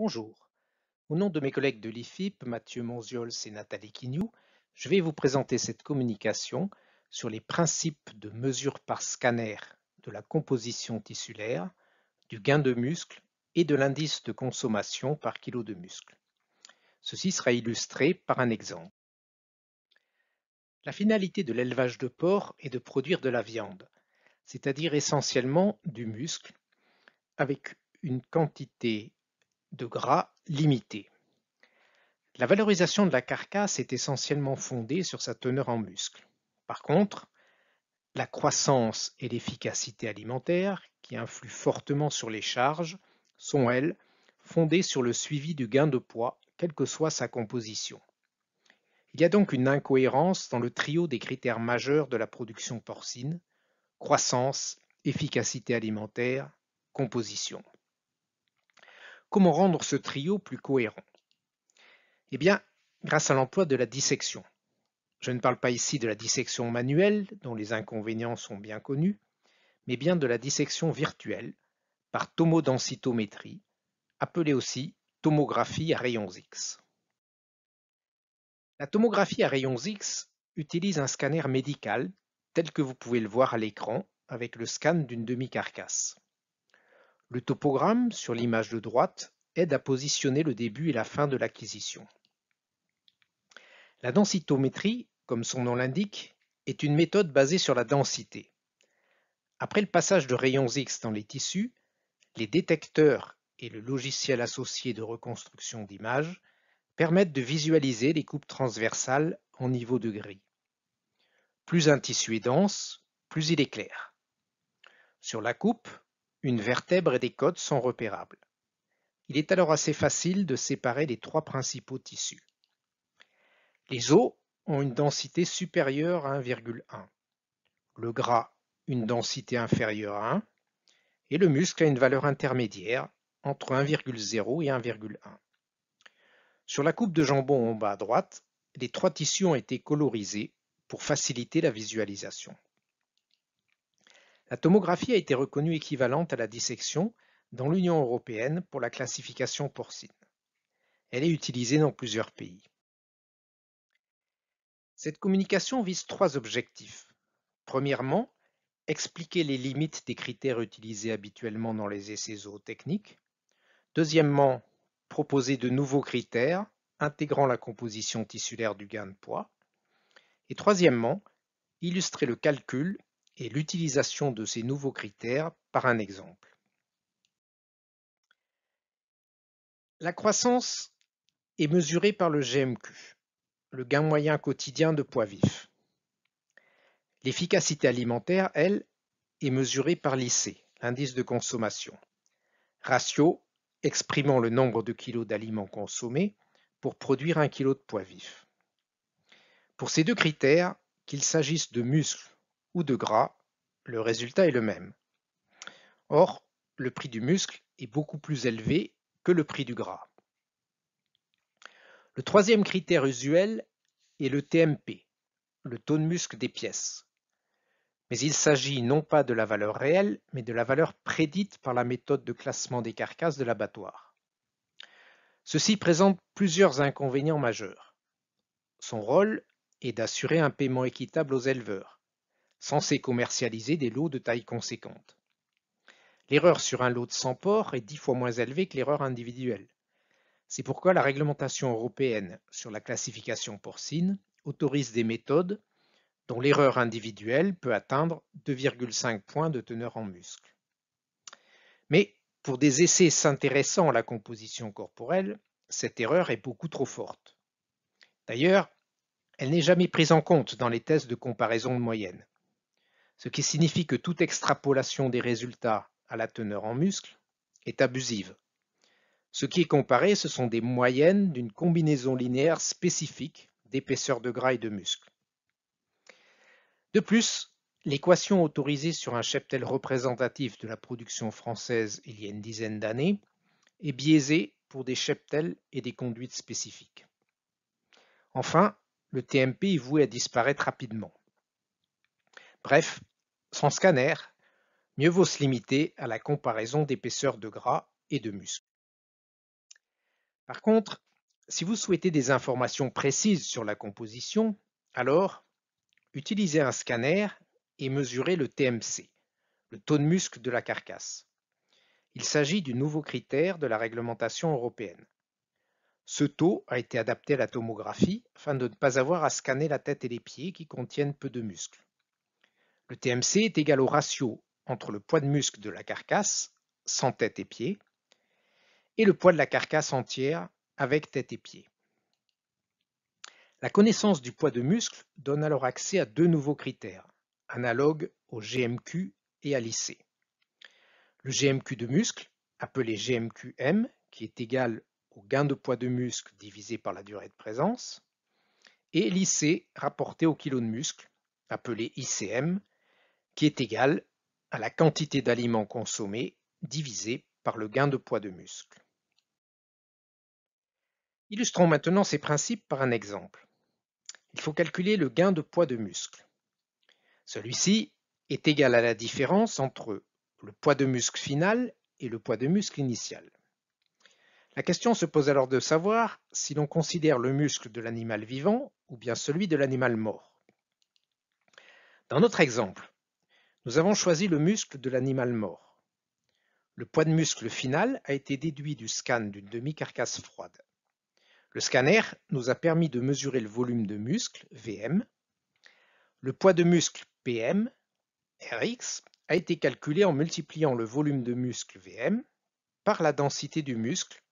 Bonjour. Au nom de mes collègues de l'IFIP, Mathieu Monziols et Nathalie Quignou, je vais vous présenter cette communication sur les principes de mesure par scanner de la composition tissulaire, du gain de muscle et de l'indice de consommation par kilo de muscle. Ceci sera illustré par un exemple. La finalité de l'élevage de porc est de produire de la viande, c'est-à-dire essentiellement du muscle, avec une quantité de gras limitée. La valorisation de la carcasse est essentiellement fondée sur sa teneur en muscles. Par contre, la croissance et l'efficacité alimentaire, qui influent fortement sur les charges, sont, elles, fondées sur le suivi du gain de poids, quelle que soit sa composition. Il y a donc une incohérence dans le trio des critères majeurs de la production porcine: croissance, efficacité alimentaire, composition. Comment rendre ce trio plus cohérent? Eh bien, grâce à l'emploi de la dissection. Je ne parle pas ici de la dissection manuelle, dont les inconvénients sont bien connus, mais bien de la dissection virtuelle, par tomodensitométrie, appelée aussi tomographie à rayons X. La tomographie à rayons X utilise un scanner médical, tel que vous pouvez le voir à l'écran, avec le scan d'une demi-carcasse. Le topogramme, sur l'image de droite, aide à positionner le début et la fin de l'acquisition. La densitométrie, comme son nom l'indique, est une méthode basée sur la densité. Après le passage de rayons X dans les tissus, les détecteurs et le logiciel associé de reconstruction d'image permettent de visualiser les coupes transversales en niveau de gris. Plus un tissu est dense, plus il est clair. Sur la coupe, une vertèbre et des côtes sont repérables. Il est alors assez facile de séparer les trois principaux tissus. Les os ont une densité supérieure à 1,1, le gras une densité inférieure à 1, et le muscle a une valeur intermédiaire entre 1,0 et 1,1. Sur la coupe de jambon en bas à droite, les trois tissus ont été colorisés pour faciliter la visualisation. La tomographie a été reconnue équivalente à la dissection dans l'Union européenne pour la classification porcine. Elle est utilisée dans plusieurs pays. Cette communication vise trois objectifs. Premièrement, expliquer les limites des critères utilisés habituellement dans les essais zootechniques. Deuxièmement, proposer de nouveaux critères intégrant la composition tissulaire du gain de poids. Et troisièmement, illustrer le calcul et l'utilisation de ces nouveaux critères par un exemple. La croissance est mesurée par le GMQ, le gain moyen quotidien de poids vif. L'efficacité alimentaire, elle, est mesurée par l'IC, l'indice de consommation, ratio exprimant le nombre de kilos d'aliments consommés pour produire 1 kg de poids vif. Pour ces deux critères, qu'il s'agisse de muscles ou de gras, le résultat est le même. Or, le prix du muscle est beaucoup plus élevé que le prix du gras. Le troisième critère usuel est le TMP, le taux de muscle des pièces. Mais il s'agit non pas de la valeur réelle, mais de la valeur prédite par la méthode de classement des carcasses de l'abattoir. Ceci présente plusieurs inconvénients majeurs. Son rôle est d'assurer un paiement équitable aux éleveurs, censés commercialiser des lots de taille conséquente. L'erreur sur un lot de 100 porcs est 10 fois moins élevée que l'erreur individuelle. C'est pourquoi la réglementation européenne sur la classification porcine autorise des méthodes dont l'erreur individuelle peut atteindre 2,5 points de teneur en muscle. Mais pour des essais s'intéressant à la composition corporelle, cette erreur est beaucoup trop forte. D'ailleurs, elle n'est jamais prise en compte dans les tests de comparaison de moyenne, ce qui signifie que toute extrapolation des résultats à la teneur en muscle est abusive. Ce qui est comparé, ce sont des moyennes d'une combinaison linéaire spécifique d'épaisseur de gras et de muscle. De plus, l'équation autorisée sur un cheptel représentatif de la production française il y a une dizaine d'années est biaisée pour des cheptels et des conduites spécifiques. Enfin, le TMP est voué à disparaître rapidement. Bref, sans scanner, mieux vaut se limiter à la comparaison d'épaisseur de gras et de muscle. Par contre, si vous souhaitez des informations précises sur la composition, alors utilisez un scanner et mesurez le TMC, le taux de muscle de la carcasse. Il s'agit du nouveau critère de la réglementation européenne. Ce taux a été adapté à la tomographie afin de ne pas avoir à scanner la tête et les pieds qui contiennent peu de muscles. Le TMC est égal au ratio entre le poids de muscle de la carcasse, sans tête et pieds, et le poids de la carcasse entière avec tête et pieds. La connaissance du poids de muscle donne alors accès à deux nouveaux critères, analogues au GMQ et à l'IC. Le GMQ de muscle, appelé GMQM, qui est égal au gain de poids de muscle divisé par la durée de présence, et l'IC rapporté au kilo de muscle, appelé ICM, qui est égal à la quantité d'aliments consommés divisé par le gain de poids de muscle. Illustrons maintenant ces principes par un exemple. Il faut calculer le gain de poids de muscle. Celui-ci est égal à la différence entre le poids de muscle final et le poids de muscle initial. La question se pose alors de savoir si l'on considère le muscle de l'animal vivant ou bien celui de l'animal mort. Dans notre exemple, nous avons choisi le muscle de l'animal mort. Le poids de muscle final a été déduit du scan d'une demi-carcasse froide. Le scanner nous a permis de mesurer le volume de muscle, VM. Le poids de muscle, PM, Rx, a été calculé en multipliant le volume de muscle, VM, par la densité du muscle,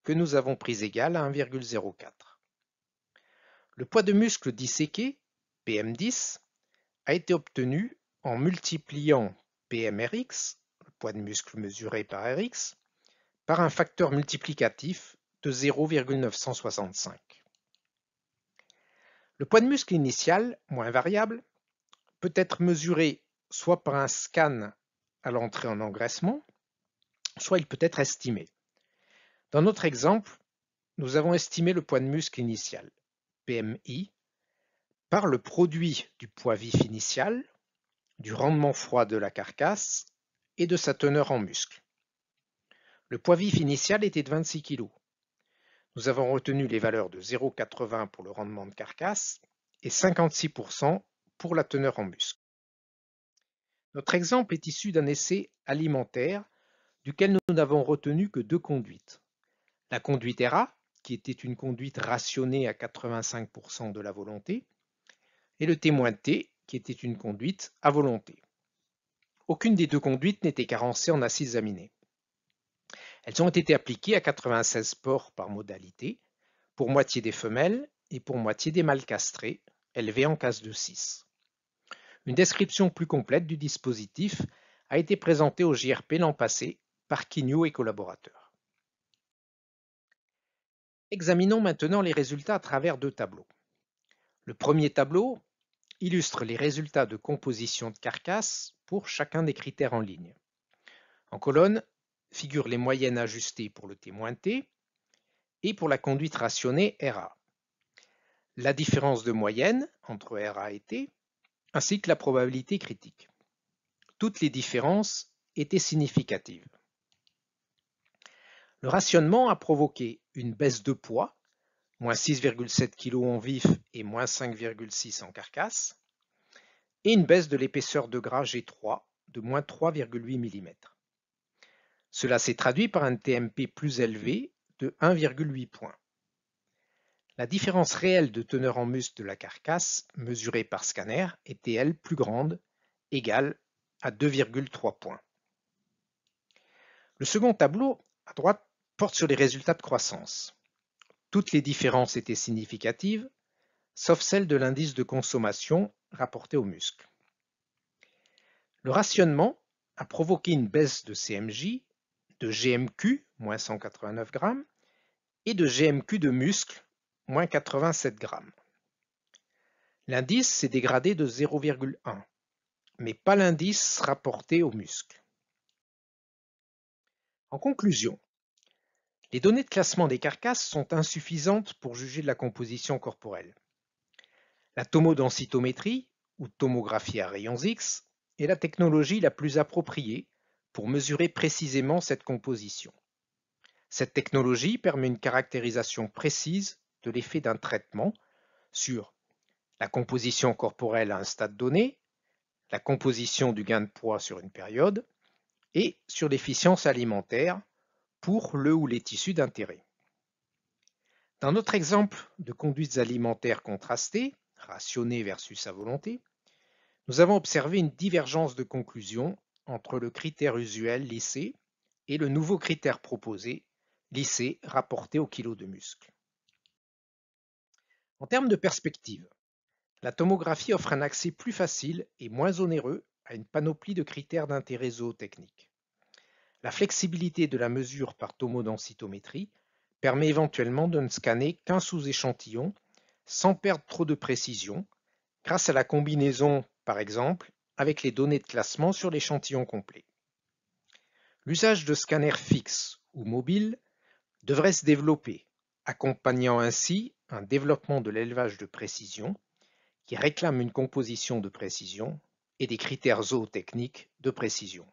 que nous avons pris égale à 1,04. Le poids de muscle disséqué, PM10, a été obtenu en multipliant PMRx, le poids de muscle mesuré par Rx, par un facteur multiplicatif de 0,965. Le poids de muscle initial, moins variable, peut être mesuré soit par un scan à l'entrée en engraissement, soit il peut être estimé. Dans notre exemple, nous avons estimé le poids de muscle initial, PMI, par le produit du poids vif initial, du rendement froid de la carcasse et de sa teneur en muscle. Le poids vif initial était de 26 kg. Nous avons retenu les valeurs de 0,80 pour le rendement de carcasse et 56% pour la teneur en muscle. Notre exemple est issu d'un essai alimentaire duquel nous n'avons retenu que deux conduites. La conduite ERA, qui était une conduite rationnée à 85% de la volonté, et le témoin T, qui était une conduite à volonté. Aucune des deux conduites n'était carencée en acides aminés. Elles ont été appliquées à 96 porcs par modalité, pour moitié des femelles et pour moitié des mâles castrés, élevés en case de 6. Une description plus complète du dispositif a été présentée au JRP l'an passé par Quignou et collaborateurs. Examinons maintenant les résultats à travers deux tableaux. Le premier tableau illustre les résultats de composition de carcasse pour chacun des critères en ligne. En colonne figurent les moyennes ajustées pour le témoin T et pour la conduite rationnée RA. La différence de moyenne entre RA et T, ainsi que la probabilité critique. Toutes les différences étaient significatives. Le rationnement a provoqué une baisse de poids, moins 6,7 kg en vif et moins 5,6 en carcasse, et une baisse de l'épaisseur de gras G3 de moins 3,8 mm. Cela s'est traduit par un TMP plus élevé de 1,8 points. La différence réelle de teneur en muscle de la carcasse, mesurée par scanner, était elle plus grande, égale à 2,3 points. Le second tableau, à droite, porte sur les résultats de croissance. Toutes les différences étaient significatives, sauf celle de l'indice de consommation rapporté au muscle. Le rationnement a provoqué une baisse de CMJ, de GMQ, moins 189 g, et de GMQ de muscle, moins 87 g. L'indice s'est dégradé de 0,1, mais pas l'indice rapporté au muscle. En conclusion, les données de classement des carcasses sont insuffisantes pour juger de la composition corporelle. La tomodensitométrie, ou tomographie à rayons X, est la technologie la plus appropriée pour mesurer précisément cette composition. Cette technologie permet une caractérisation précise de l'effet d'un traitement sur la composition corporelle à un stade donné, la composition du gain de poids sur une période et sur l'efficience alimentaire pour le ou les tissus d'intérêt. Dans notre exemple de conduites alimentaires contrastées, rationnées versus à volonté, nous avons observé une divergence de conclusion entre le critère usuel lissé et le nouveau critère proposé, lissé rapporté au kilo de muscle. En termes de perspective, la tomographie offre un accès plus facile et moins onéreux à une panoplie de critères d'intérêt zootechnique. La flexibilité de la mesure par tomodensitométrie permet éventuellement de ne scanner qu'un sous-échantillon sans perdre trop de précision, grâce à la combinaison, par exemple, avec les données de classement sur l'échantillon complet. L'usage de scanners fixes ou mobiles devrait se développer, accompagnant ainsi un développement de l'élevage de précision qui réclame une composition de précision et des critères zootechniques de précision.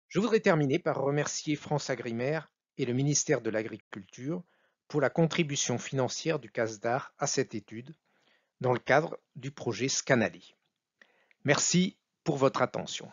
Je voudrais terminer par remercier France Agrimaire et le ministère de l'Agriculture pour la contribution financière du CASDAR à cette étude dans le cadre du projet Scanali. Merci pour votre attention.